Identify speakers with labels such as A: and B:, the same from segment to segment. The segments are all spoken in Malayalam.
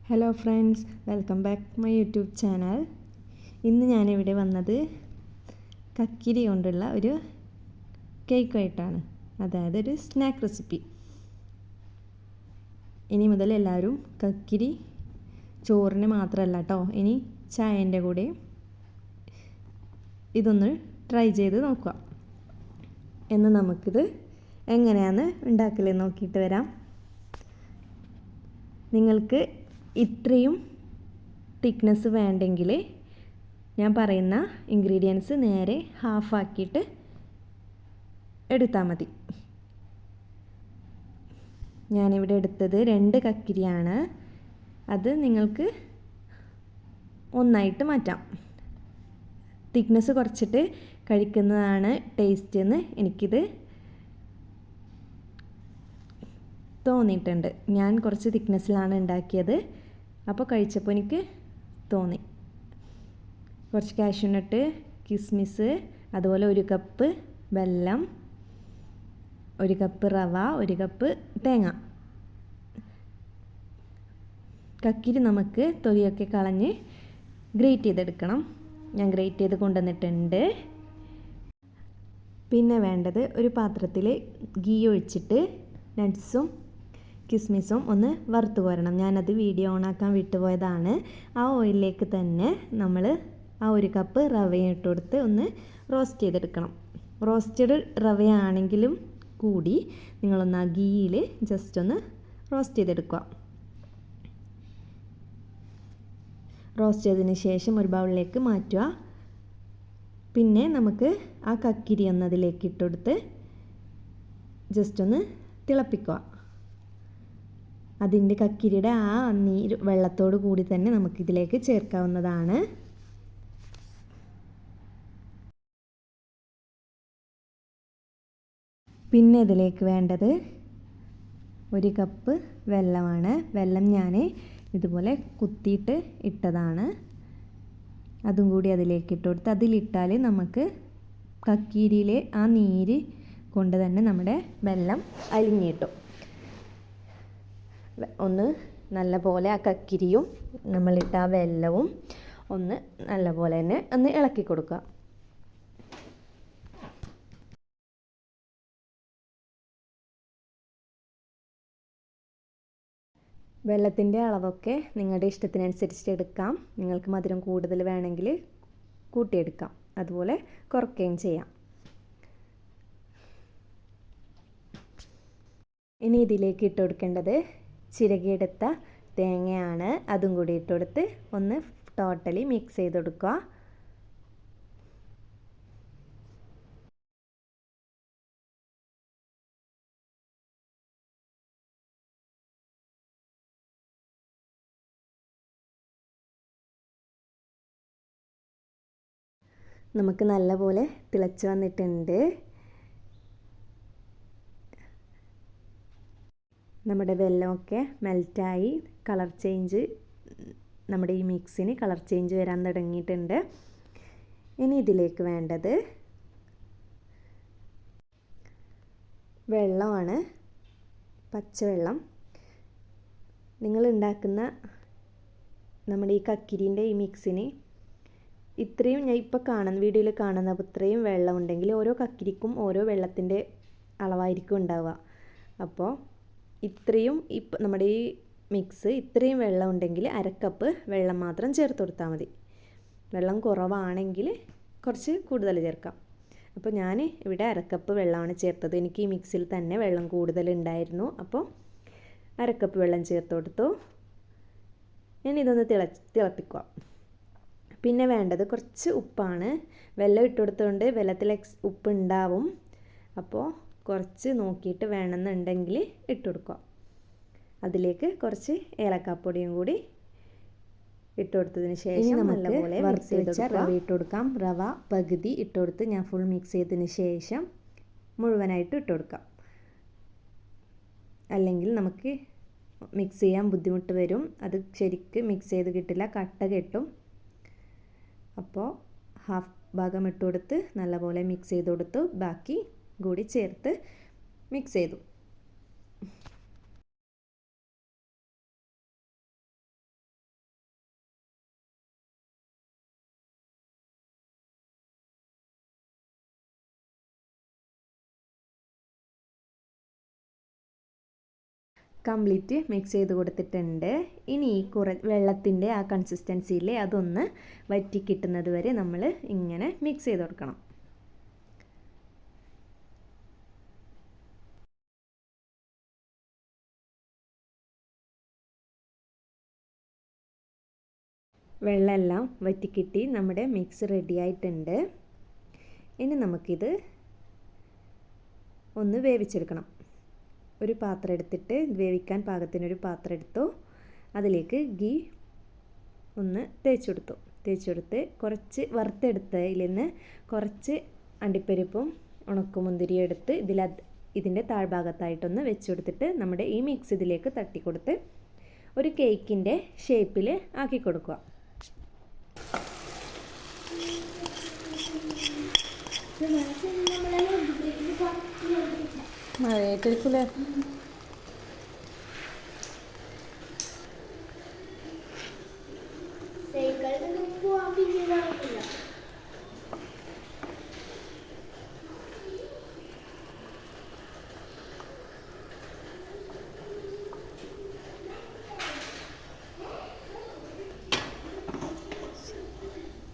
A: Hello friends, welcome back to my YouTube channel. ഇന്ന് ഞാനിവിടെ വന്നത് കക്കിരി കൊണ്ടുള്ള ഒരു കേക്കായിട്ടാണ്, അതായത് ഒരു സ്നാക്ക് റെസിപ്പി. ഇനി മുതൽ എല്ലാവരും കക്കിരി ചോറിന് മാത്രമല്ല കേട്ടോ, ഇനി ചായൻ്റെ കൂടെ ഇതൊന്ന് ട്രൈ ചെയ്ത് നോക്കുക. എന്ന് നമുക്കിത് എങ്ങനെയാണ് ഉണ്ടാക്കലെന്ന് നോക്കിയിട്ട് വരാം. നിങ്ങൾക്ക് ഇത്രയും തിക്നെസ് വേണ്ടെങ്കിൽ ഞാൻ പറയുന്ന ഇൻഗ്രീഡിയൻസ് നേരെ ഹാഫാക്കിയിട്ട് എടുത്താൽ മതി. ഞാനിവിടെ എടുത്തത് 2 കക്കിരിയാണ്. അത് നിങ്ങൾക്ക് ഒന്നായിട്ട് മാറ്റാം. തിക്നെസ് കുറച്ചിട്ട് കഴിക്കുന്നതാണ് ടേസ്റ്റ് എന്ന് എനിക്കിത് തോന്നിയിട്ടുണ്ട്. ഞാൻ കുറച്ച് തിക്നെസ്സിലാണ് ഉണ്ടാക്കിയത്, അപ്പോൾ കഴിച്ചപ്പോൾ എനിക്ക് തോന്നി. കുറച്ച് കാഷ്യൂ നട്ട്, കിസ്മിസ്, അതുപോലെ 1 കപ്പ് വെല്ലം, 1 കപ്പ് റവ, 1 കപ്പ് തേങ്ങ. കക്കിരി നമുക്ക് തൊലിയൊക്കെ കളഞ്ഞ് ഗ്രേറ്റ് ചെയ്തെടുക്കണം. ഞാൻ ഗ്രേറ്റ് ചെയ്ത് കൊണ്ടുവന്നിട്ടുണ്ട്. പിന്നെ വേണ്ടത് ഒരു പാത്രത്തിൽ ഗീ ഒഴിച്ചിട്ട് നട്ട്സും കിസ്മിസും ഒന്ന് വറുത്ത് കോരണം. ഞാനത് വീഡിയോ ഓണാക്കാൻ വിട്ടുപോയതാണ്. ആ ഓയിലിലേക്ക് തന്നെ നമ്മൾ ആ 1 കപ്പ് റവയും ഇട്ട് കൊടുത്ത് ഒന്ന് റോസ്റ്റ് ചെയ്തെടുക്കണം. റോസ്റ്റഡ് റവയാണെങ്കിലും കൂടി നിങ്ങളൊന്ന് ആ ഗീയിൽ ജസ്റ്റ് ഒന്ന് റോസ്റ്റ് ചെയ്തെടുക്കുക. റോസ്റ്റ് ചെയ്തതിന് ശേഷം ഒരു ബൗളിലേക്ക് മാറ്റുക. പിന്നെ നമുക്ക് ആ കക്കിരി ഒന്ന് അതിലേക്ക് ഇട്ടുകൊടുത്ത് ജസ്റ്റ് ഒന്ന് തിളപ്പിക്കുക. അതിൻ്റെ കക്കിരിയുടെ ആ നീര് വെള്ളത്തോട് കൂടി തന്നെ നമുക്കിതിലേക്ക് ചേർക്കാവുന്നതാണ്. പിന്നെ ഇതിലേക്ക് വേണ്ടത് 1 കപ്പ് വെല്ലമാണ്. വെല്ലം ഞാൻ ഇതുപോലെ കുത്തിയിട്ട് ഇട്ടതാണ്. അതും കൂടി അതിലേക്ക് ഇട്ട് കൊടുത്ത് അതിലിട്ടാൽ നമുക്ക് കക്കിരിയിലെ ആ നീര് കൊണ്ട് തന്നെ നമ്മുടെ വെല്ലം അലിഞ്ഞ് കിട്ടും. ഒന്ന് നല്ല പോലെ ആ കക്കിരിയും നമ്മളിട്ട ആ വെല്ലവും ഒന്ന് നല്ല പോലെ തന്നെ ഒന്ന് ഇളക്കി കൊടുക്കുക. വെള്ളത്തിൻ്റെ അളവൊക്കെ നിങ്ങളുടെ ഇഷ്ടത്തിനനുസരിച്ച് എടുക്കാം. നിങ്ങൾക്ക് മധുരം കൂടുതൽ വേണമെങ്കിൽ കൂട്ടിയെടുക്കാം, അതുപോലെ കുറയ്ക്കുകയും ചെയ്യാം. ഇനി ഇതിലേക്ക് ഇട്ട് കൊടുക്കേണ്ടത് ചിരകിയെടുത്ത തേങ്ങയാണ്. അതും കൂടി ഇട്ട് കൊടുത്ത് ഒന്ന് ടോട്ടലി മിക്സ് ചെയ്ത് കൊടുക്കുക. നമുക്ക് നല്ലപോലെ തിളച്ച് വന്നിട്ടുണ്ട്. നമ്മുടെ വെല്ലമൊക്കെ മെൽറ്റായി കളർ ചേഞ്ച്, നമ്മുടെ ഈ മിക്സിന് കളർ ചേഞ്ച് വരാൻ തുടങ്ങിയിട്ടുണ്ട്. ഇനി ഇതിലേക്ക് വേണ്ടത് വെള്ളമാണ്, പച്ചവെള്ളം. നിങ്ങൾ ഉണ്ടാക്കുന്ന നമ്മുടെ ഈ കക്കിരീൻ്റെ ഈ മിക്സിന് ഇത്രയും ഞാൻ ഇപ്പോൾ വീഡിയോയിൽ കാണുന്ന ഇത്രയും വെള്ളം ഉണ്ടെങ്കിൽ ഓരോ കക്കിരിക്കും ഓരോ വെള്ളത്തിൻ്റെ അളവായിരിക്കും ഉണ്ടാവുക. അപ്പോൾ ഇത്രയും നമ്മുടെ ഈ മിക്സ് ഇത്രയും വെള്ളം ഉണ്ടെങ്കിൽ 1/2 കപ്പ് വെള്ളം മാത്രം ചേർത്ത് കൊടുത്താൽ മതി. വെള്ളം കുറവാണെങ്കിൽ കുറച്ച് കൂടുതൽ ചേർക്കാം. അപ്പോൾ ഞാൻ ഇവിടെ 1/2 കപ്പ് വെള്ളമാണ് ചേർത്തത്. എനിക്ക് ഈ മിക്സിൽ തന്നെ വെള്ളം കൂടുതൽ ഉണ്ടായിരുന്നു, അപ്പോൾ 1/2 കപ്പ് വെള്ളം ചേർത്ത് കൊടുത്തു. ഇനി ഇതൊന്ന് തിളപ്പിക്കുക. പിന്നെ വേണ്ടത് കുറച്ച് ഉപ്പാണ്. വെള്ളം ഇട്ട് കൊടുത്തുകൊണ്ട് വെള്ളത്തിൽ ഉപ്പ് ഉണ്ടാവും, അപ്പോൾ കുറച്ച് നോക്കിയിട്ട് വേണമെന്നുണ്ടെങ്കിൽ ഇട്ട് കൊടുക്കുക. അതിലേക്ക് കുറച്ച് ഏലക്കാപ്പൊടിയും കൂടി ഇട്ട് കൊടുത്തതിന് ശേഷം നല്ലപോലെ വറുത്ത് വെച്ച റവ ഇട്ട് കൊടുക്കാം. റവ പകുതി ഇട്ട് കൊടുത്ത് ഞാൻ ഫുൾ മിക്സ് ചെയ്തതിന് ശേഷം മുഴുവനായിട്ട് ഇട്ട് കൊടുക്കാം. അല്ലെങ്കിൽ നമുക്ക് മിക്സ് ചെയ്യാൻ ബുദ്ധിമുട്ട് വരും, അത് ശരിക്ക് മിക്സ് ചെയ്ത് കിട്ടില്ല, കട്ട കെട്ടും. അപ്പോൾ ഹാഫ് ഭാഗം ഇട്ട് കൊടുത്ത് നല്ലപോലെ മിക്സ് ചെയ്ത് കൊടുത്തു. ബാക്കി കൂടി ചേർത്ത് മിക്സ് ചെയ്തു. കംപ്ലീറ്റ് മിക്സ് ചെയ്ത് കൊടുത്തിട്ടുണ്ട്. ഇനി വെള്ളത്തിൻ്റെ ആ കൺസിസ്റ്റൻസിയിൽ അതൊന്ന് വറ്റി കിട്ടുന്നത് വരെ നമ്മൾ ഇങ്ങനെ മിക്സ് ചെയ്ത് കൊടുക്കണം. വെള്ളമെല്ലാം വറ്റിക്കിട്ടി നമ്മുടെ മിക്സ് റെഡി ആയിട്ടുണ്ട്. ഇനി നമുക്കിത് ഒന്ന് വേവിച്ചെടുക്കണം. ഒരു പാത്രം എടുത്തിട്ട് വേവിക്കാൻ പാത്രം എടുത്തു. അതിലേക്ക് ഗീ ഒന്ന് തേച്ചെടുത്ത് കുറച്ച് വറുത്തെടുത്തതിൽ നിന്ന് കുറച്ച് അണ്ടിപ്പരിപ്പും ഉണക്കമുന്തിരിയും എടുത്ത് ഇതിൻ്റെ താഴ്ഭാഗത്തായിട്ടൊന്ന് വെച്ച് കൊടുത്തിട്ട് നമ്മുടെ ഈ മിക്സ് ഇതിലേക്ക് തട്ടിക്കൊടുത്ത് ഒരു കേക്കിൻ്റെ ഷേപ്പിൽ ആക്കി കൊടുക്കുക. മഴയായിട്ടിരിക്കൂലേ?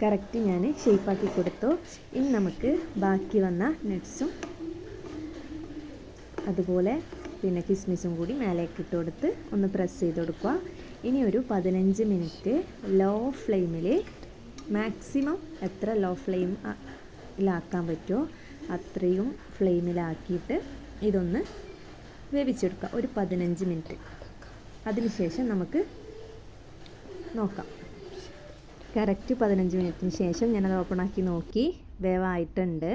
A: കറക്റ്റ് ഞാൻ ഷേപ്പാക്കി കൊടുത്തു. ഇനി നമുക്ക് ബാക്കി വന്ന നട്ട്സും അതുപോലെ പിന്നെ കിസ്മിസും കൂടി മേലേക്ക് ഇട്ട് കൊടുത്ത് ഒന്ന് പ്രസ് ചെയ്ത് കൊടുക്കുക. ഇനി ഒരു 15 മിനിറ്റ് ലോ ഫ്ലെയിമിൽ, മാക്സിമം എത്ര ലോ ഫ്ലെയിമിലാക്കാൻ പറ്റുമോ അത്രയും ഫ്ലെയിമിലാക്കിയിട്ട് ഇതൊന്ന് വേവിച്ചെടുക്കുക. ഒരു 15 മിനിറ്റ്. അതിനുശേഷം നമുക്ക് നോക്കാം. കറക്റ്റ് 15 മിനിറ്റിന് ശേഷം ഞാനത് ഓപ്പണാക്കി നോക്കി. വേവായിട്ടുണ്ട്.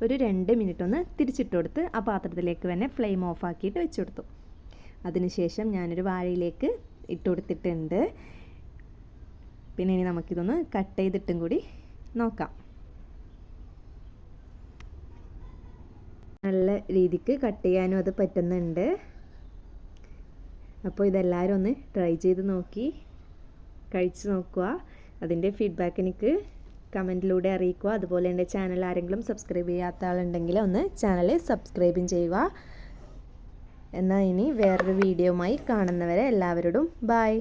A: ഒരു 2 മിനിറ്റ് ഒന്ന് തിരിച്ചിട്ട് കൊടുത്ത് ആ പാത്രത്തിലേക്ക് തന്നെ ഫ്ലെയിം ഓഫാക്കിയിട്ട് വെച്ച് കൊടുത്തു. അതിനുശേഷം ഞാനൊരു വാഴയിലേക്ക് ഇട്ട് കൊടുത്തിട്ടുണ്ട്. പിന്നെ ഇനി നമുക്കിതൊന്ന് കട്ട് ചെയ്തിട്ടും കൂടി നോക്കാം. നല്ല രീതിക്ക് കട്ട് ചെയ്യാനും അത് പറ്റുന്നുണ്ട്. അപ്പോൾ ഇതെല്ലാവരും ഒന്ന് ട്രൈ ചെയ്ത് നോക്കി കഴിച്ച് നോക്കുക. അതിൻ്റെ ഫീഡ്ബാക്ക് എനിക്ക് കമൻറ്റിലൂടെ അറിയിക്കുക. അതുപോലെ എൻ്റെ ചാനൽ ആരെങ്കിലും സബ്സ്ക്രൈബ് ചെയ്യാത്ത ആളുണ്ടെങ്കിൽ ഒന്ന് ചാനൽ സബ്സ്ക്രൈബും ചെയ്യുക. എന്നാൽ ഇനി വേറൊരു വീഡിയോയുമായി കാണുന്നവരെ എല്ലാവരോടും ബൈ.